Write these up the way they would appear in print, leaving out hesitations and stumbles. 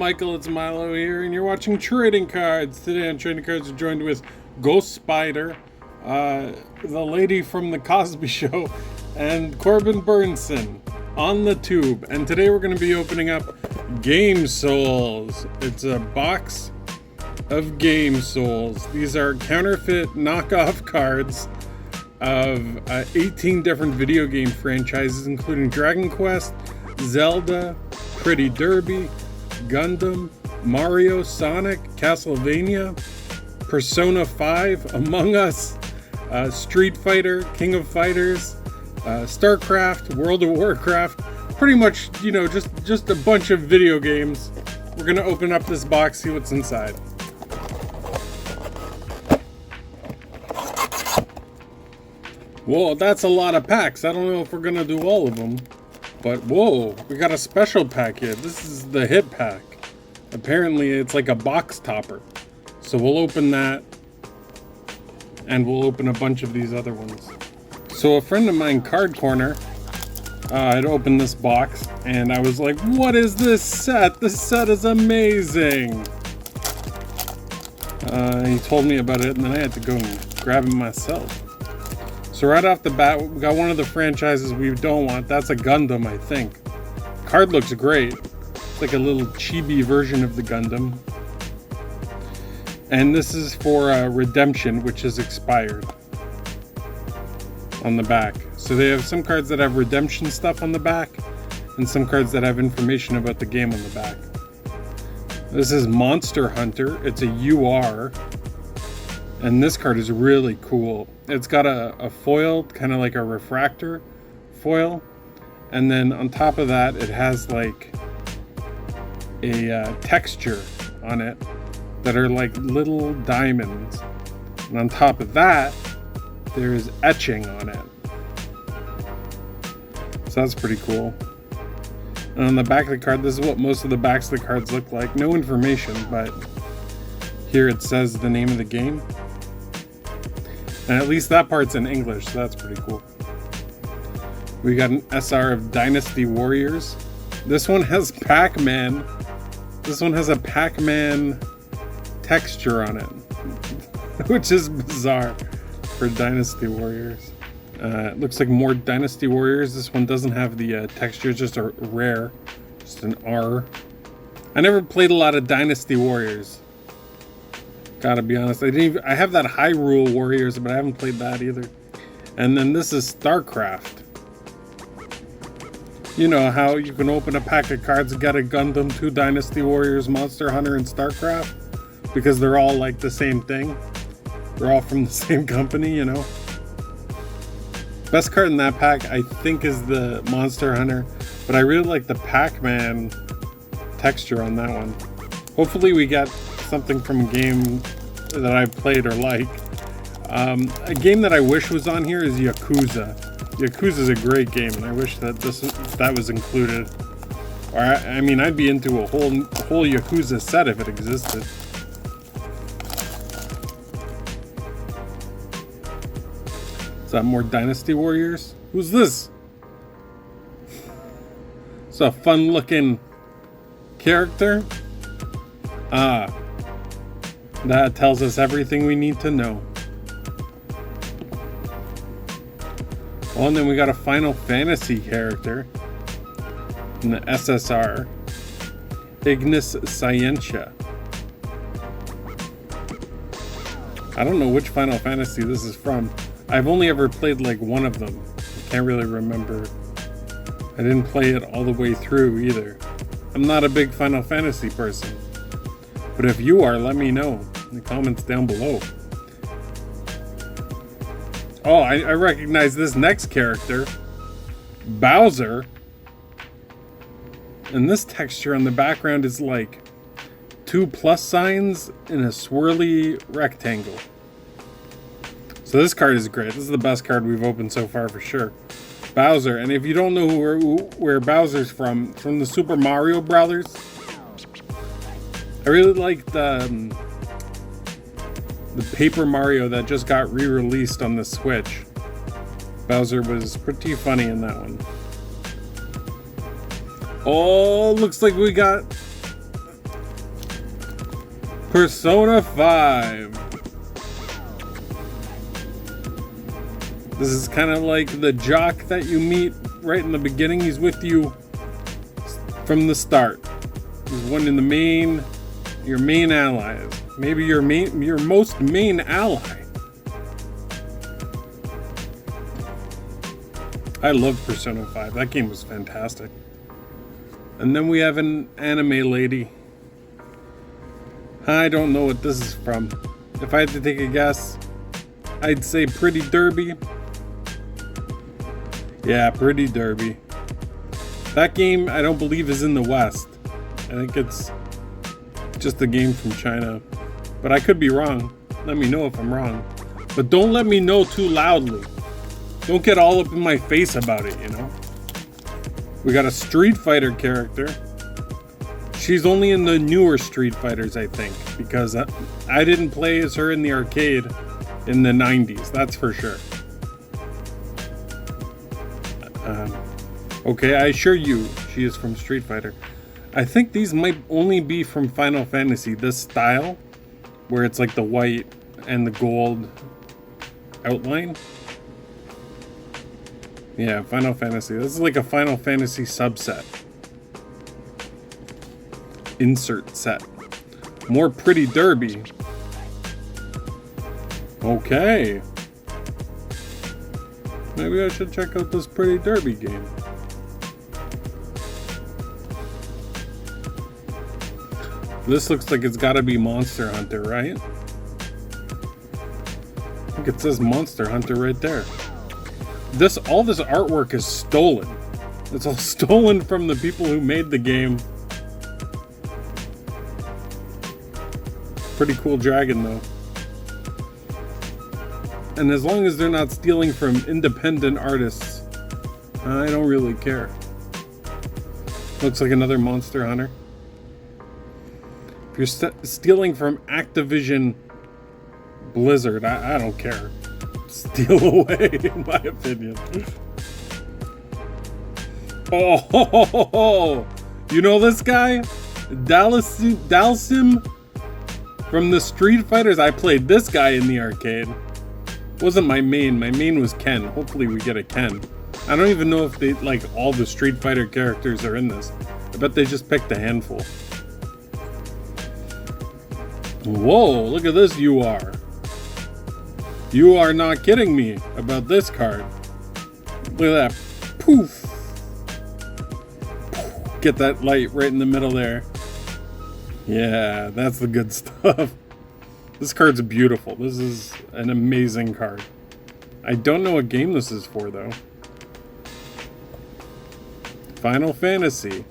Michael? It's Milo here, and you're watching Trading Cards. Today on Trading Cards, we're joined with Ghost Spider, the lady from the Cosby Show, and Corbin Burnson on the tube. And today we're going to be opening up Game Souls. It's a box of Game Souls. These are counterfeit knockoff cards of 18 different video game franchises, including Dragon Quest, Zelda, Pretty Derby, Gundam, Mario, Sonic, Castlevania, Persona 5, Among Us, Street Fighter, King of Fighters, StarCraft, World of Warcraft. Pretty much, you know, just a bunch of video games. We're gonna open up this box, see what's inside. Whoa, that's a lot of packs. I don't know if we're gonna do all of them. But whoa, we got a special pack here. This is the hit pack. Apparently it's like a box topper. So we'll open that. And we'll open a bunch of these other ones. So a friend of mine, Card Corner, had opened this box. And I was like, what is this set? This set is amazing. He told me about it and then I had to go and grab it myself. So right off the bat, we got one of the franchises we don't want. That's a Gundam, I think. Card looks great. It's like a little chibi version of the Gundam. And this is for Redemption, which is expired on the back. So they have some cards that have Redemption stuff on the back, and some cards that have information about the game on the back. This is Monster Hunter. It's a UR. And this card is really cool. It's got a foil, kind of like a refractor foil. And then on top of that, it has like a texture on it that are like little diamonds. And on top of that, there's etching on it. So that's pretty cool. And on the back of the card, this is what most of the backs of the cards look like. No information, but here it says the name of the game. And at least that part's in English, so that's pretty cool. We got an SR of Dynasty Warriors. This one has Pac-Man. This one has a Pac-Man texture on it, which is bizarre for Dynasty Warriors. It looks like more Dynasty Warriors. This one doesn't have the texture, it's just a rare, just an R. I never played a lot of Dynasty Warriors. Gotta be honest, I have that Hyrule Warriors, but I haven't played that either. And then this is StarCraft. You know how you can open a pack of cards and get a Gundam, 2 Dynasty Warriors, Monster Hunter, and StarCraft? Because they're all like the same thing. They're all from the same company, you know? Best card in that pack, I think, is the Monster Hunter. But I really like the Pac-Man texture on that one. Hopefully we get something from a game that I've played or like. A game that I wish was on here is Yakuza. Yakuza is a great game, and I wish that that was included. Or I mean, I'd be into a whole Yakuza set if it existed. Is that more Dynasty Warriors? Who's this? It's a fun-looking character. Ah. That tells us everything we need to know. Oh, and then we got a Final Fantasy character in the SSR. Ignis Scientia. I don't know which Final Fantasy this is from. I've only ever played like one of them. I can't really remember. I didn't play it all the way through either. I'm not a big Final Fantasy person. But if you are, let me know in the comments down below. Oh, I recognize this next character. Bowser. And this texture on the background is like 2 plus signs in a swirly rectangle. So this card is great. This is the best card we've opened so far for sure. Bowser. And if you don't know where Bowser's from the Super Mario Brothers. I really like the Paper Mario that just got re-released on the Switch. Bowser was pretty funny in that one. Oh, looks like we got Persona 5. This is kind of like the jock that you meet right in the beginning. He's with you from the start. He's one in your main allies. Maybe your most main ally. I love Persona 5. That game was fantastic. And then we have an anime lady. I don't know what this is from. If I had to take a guess, I'd say Pretty Derby. Yeah, Pretty Derby. That game, I don't believe, is in the West. I think it's just a game from China. But I could be wrong. Let me know if I'm wrong. But don't let me know too loudly. Don't get all up in my face about it, you know? We got a Street Fighter character. She's only in the newer Street Fighters, I think. Because I didn't play as her in the arcade in the 90s. That's for sure. Okay, I assure you, she is from Street Fighter. I think these might only be from Final Fantasy. This style, where it's like the white and the gold outline. Yeah, Final Fantasy. This is like a Final Fantasy subset. Insert set. More Pretty Derby. Okay. Maybe I should check out this Pretty Derby game. This looks like it's gotta be Monster Hunter, right? I think it says Monster Hunter right there. All this artwork is stolen. It's all stolen from the people who made the game. Pretty cool dragon though. And as long as they're not stealing from independent artists, I don't really care. Looks like another Monster Hunter. If you're stealing from Activision Blizzard, I don't care. Steal away, in my opinion. Oh, you know this guy? Dalsim from the Street Fighters. I played this guy in the arcade. Wasn't my main. My main was Ken. Hopefully we get a Ken. I don't even know if they like all the Street Fighter characters are in this. I bet they just picked a handful. Whoa, look at this UR. You are not kidding me about this card. Look at that. Poof. Get that light right in the middle there. Yeah, that's the good stuff. This card's beautiful. This is an amazing card. I don't know what game this is for, though. Final Fantasy.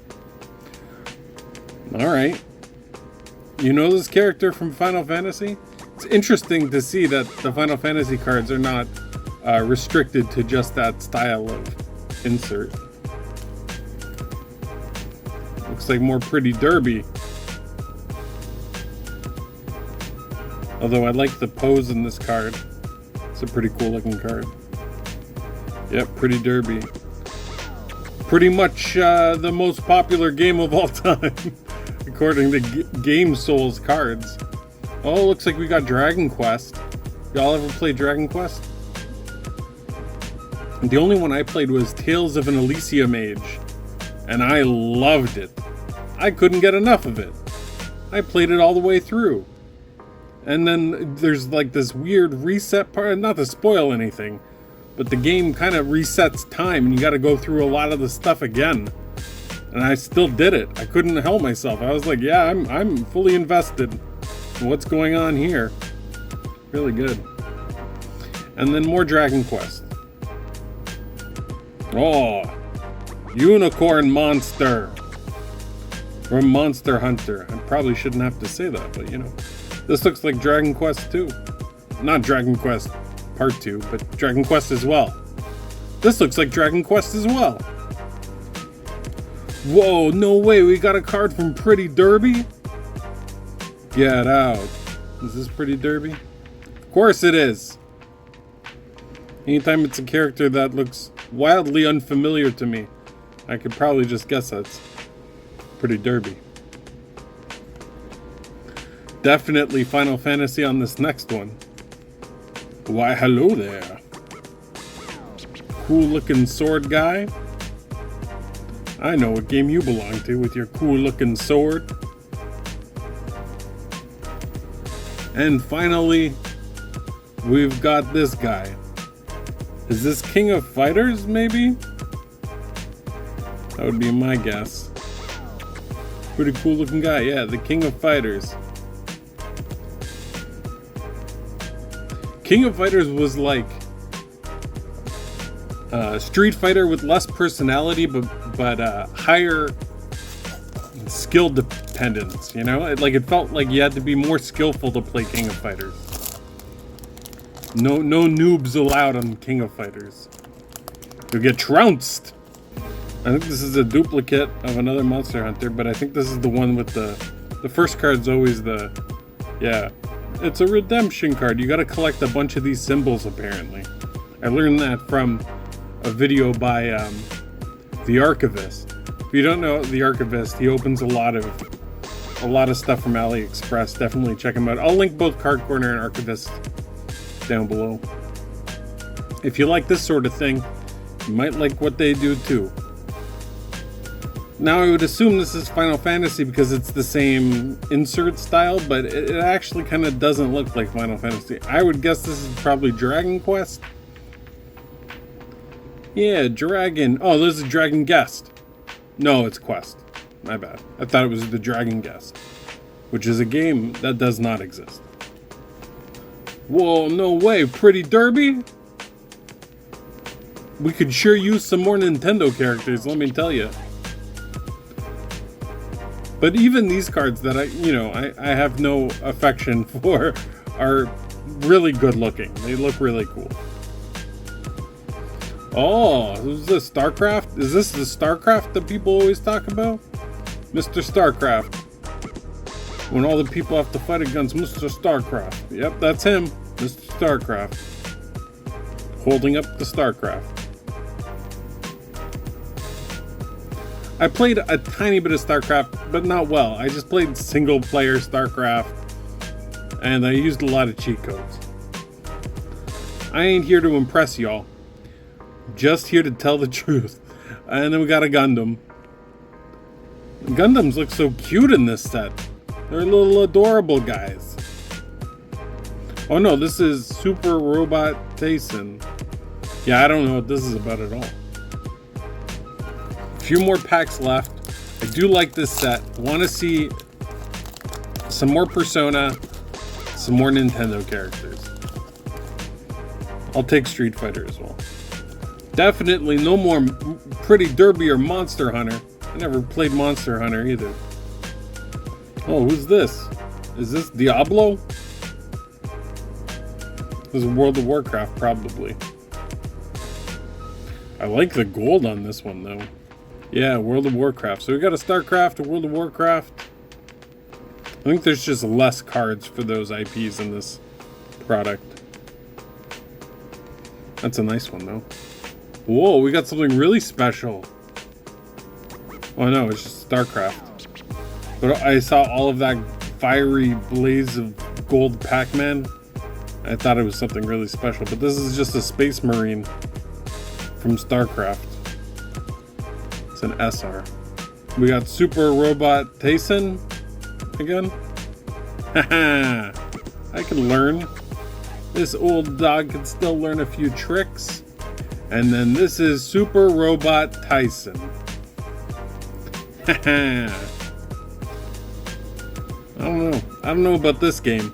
Alright. You know this character from Final Fantasy? It's interesting to see that the Final Fantasy cards are not restricted to just that style of insert. Looks like more Pretty Derby. Although I like the pose in this card. It's a pretty cool looking card. Yep, Pretty Derby. Pretty much the most popular game of all time, according to Game Soul's cards. Oh, looks like we got Dragon Quest. Y'all ever play Dragon Quest? The only one I played was Tales of an Elysium Age, and I loved it. I couldn't get enough of it. I played it all the way through. And then there's like this weird reset part, not to spoil anything, but the game kind of resets time and you got to go through a lot of the stuff again. And I still did it. I couldn't help myself. I was like, yeah, I'm fully invested in what's going on here. Really good. And then more Dragon Quest. Oh, Unicorn Monster from Monster Hunter. I probably shouldn't have to say that, but you know. This looks like Dragon Quest 2. Not Dragon Quest Part 2, but Dragon Quest as well. This looks like Dragon Quest as well. Whoa, no way, we got a card from Pretty Derby? Get out. Is this Pretty Derby? Of course it is. Anytime it's a character that looks wildly unfamiliar to me, I could probably just guess that's Pretty Derby. Definitely Final Fantasy on this next one. Why, hello there. Cool looking sword guy. I know what game you belong to with your cool looking sword. And finally, we've got this guy. Is this King of Fighters, maybe? That would be my guess. Pretty cool looking guy. Yeah, the King of Fighters. King of Fighters was like Street Fighter with less personality, but higher skill dependence. You know, it felt like you had to be more skillful to play King of Fighters. No noobs allowed on King of Fighters. You'll get trounced. I think this is a duplicate of another Monster Hunter, but I think this is the one with the first card's always the, yeah. It's a redemption card. You gotta collect a bunch of these symbols, apparently. I learned that from a video by The Archivist. If you don't know The Archivist, he opens a lot of stuff from AliExpress. Definitely check him out. I'll link both Card Corner and Archivist down below. If you like this sort of thing, you might like what they do too. Now I would assume this is Final Fantasy because it's the same insert style, but it actually kind of doesn't look like Final Fantasy. I would guess this is probably Dragon Quest. Yeah, Dragon. Oh, there's a Dragon Guest. No, it's Quest. My bad. I thought it was the Dragon Guest, which is a game that does not exist. Whoa, no way. Pretty Derby? We could sure use some more Nintendo characters, let me tell you. But even these cards that I have no affection for are really good looking. They look really cool. Oh, is this StarCraft? Is this the StarCraft that people always talk about? Mr. StarCraft. When all the people have to fight against Mr. StarCraft. Yep, that's him. Mr. StarCraft. Holding up the StarCraft. I played a tiny bit of StarCraft, but not well. I just played single player StarCraft, and I used a lot of cheat codes. I ain't here to impress y'all. Just here to tell the truth. And then we got a Gundam. Gundams look so cute in this set. They're little adorable guys. Oh no, this is Super Robot Tyson. Yeah, I don't know what this is about at all. A few more packs left. I do like this set. Want to see some more Persona, some more Nintendo characters. I'll take Street Fighter as well. Definitely no more Pretty Derby or Monster Hunter. I never played Monster Hunter either. Oh, who's this? Is this Diablo? This is World of Warcraft, probably. I like the gold on this one, though. Yeah, World of Warcraft. So we got a StarCraft, a World of Warcraft. I think there's just less cards for those IPs in this product. That's a nice one, though. Whoa, we got something really special. Oh no, it's just StarCraft. But I saw all of that fiery blaze of gold Pac-Man. I thought it was something really special, but this is just a Space Marine from StarCraft. It's an SR. We got Super Robot Tyson again. Haha, I can learn. This old dog can still learn a few tricks. And then this is Super Robot Tyson. Haha. I don't know about this game.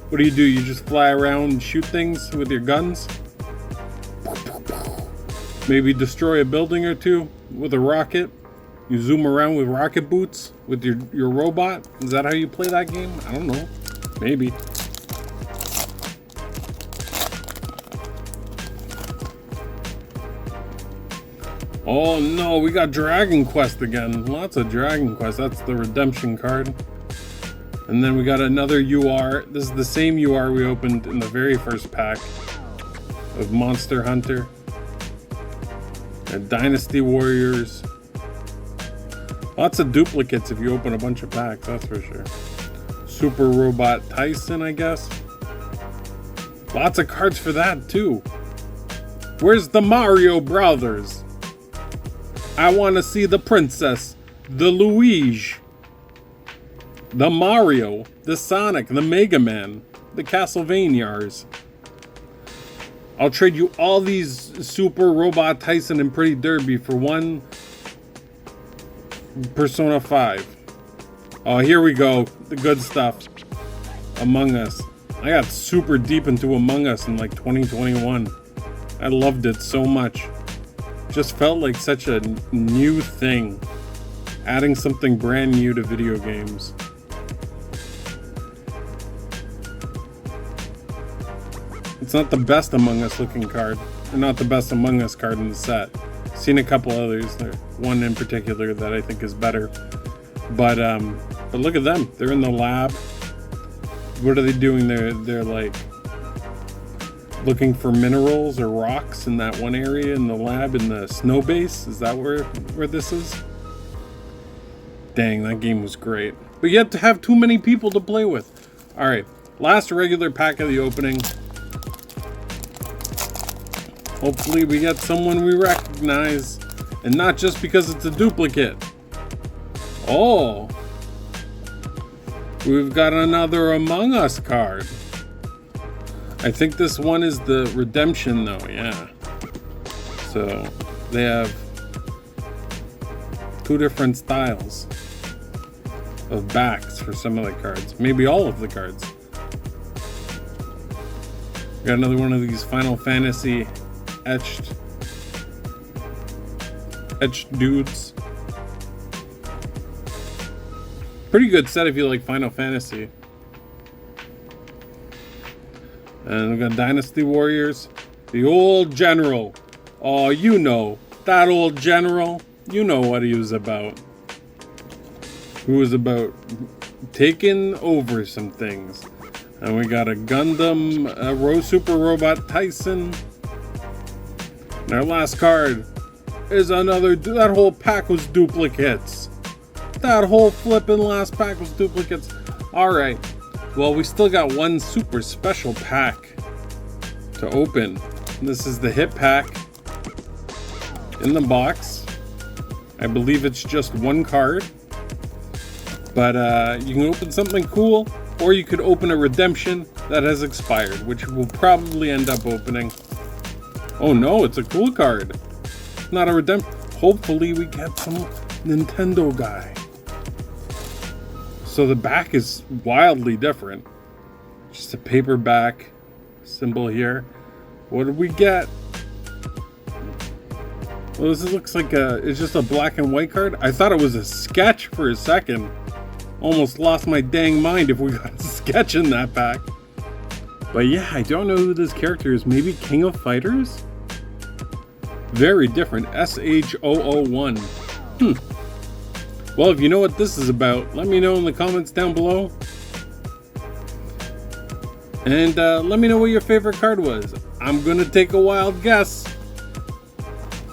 What do? You just fly around and shoot things with your guns? Maybe destroy a building or two with a rocket? You zoom around with rocket boots with your robot? Is that how you play that game? I don't know. Maybe. Oh no, we got Dragon Quest again. Lots of Dragon Quest. That's the redemption card. And then we got another UR. This is the same UR we opened in the very first pack of Monster Hunter. And Dynasty Warriors. Lots of duplicates if you open a bunch of packs, that's for sure. Super Robot Tyson, I guess. Lots of cards for that too. Where's the Mario Brothers? I want to see the Princess, the Luigi, the Mario, the Sonic, the Mega Man, the Castlevanias. I'll trade you all these Super Robot Tyson and Pretty Derby for one Persona 5. Oh, here we go. The good stuff. Among Us. I got super deep into Among Us in like 2021. I loved it so much. Just felt like such a new thing. Adding something brand new to video games. It's not the best Among Us looking card. Or not the best Among Us card in the set. Seen a couple others. There's one in particular that I think is better. But look at them. They're in the lab. What are they doing? They're like looking for minerals or rocks in that one area in the lab in the snow base. Is that where this is? Dang, that game was great. But you have to have too many people to play with. Alright, last regular pack of the opening. Hopefully we get someone we recognize. And not just because it's a duplicate. Oh. We've got another Among Us card. I think this one is the redemption though, yeah. So they have two different styles of backs for some of the cards. Maybe all of the cards. Got another one of these Final Fantasy etched dudes. Pretty good set if you like Final Fantasy. And we've got Dynasty Warriors. The old general. Oh, you know. That old general. You know what he was about. Who was about taking over some things. And we got a Gundam Super Robot Tyson. And our last card is another. That whole pack was duplicates. That whole flippin' last pack was duplicates. Alright. Well, we still got one super special pack to open. This is the hit pack in the box. I believe it's just one card. But you can open something cool, or you could open a redemption that has expired, which we'll probably end up opening. Oh no, it's a cool card. Not a redemption. Hopefully we get some Nintendo guy. So the back is wildly different. Just a paperback symbol here. What did we get? Well, this looks like it's just a black and white card. I thought it was a sketch for a second. Almost lost my dang mind if we got a sketch in that pack. But yeah, I don't know who this character is. Maybe King of Fighters? Very different. SH001. Well, if you know what this is about, let me know in the comments down below. And let me know what your favorite card was. I'm going to take a wild guess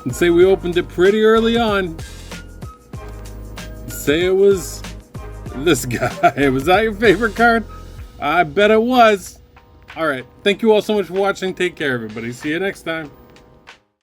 and say we opened it pretty early on. Say it was this guy. Was that your favorite card? I bet it was. Alright, thank you all so much for watching. Take care, everybody. See you next time.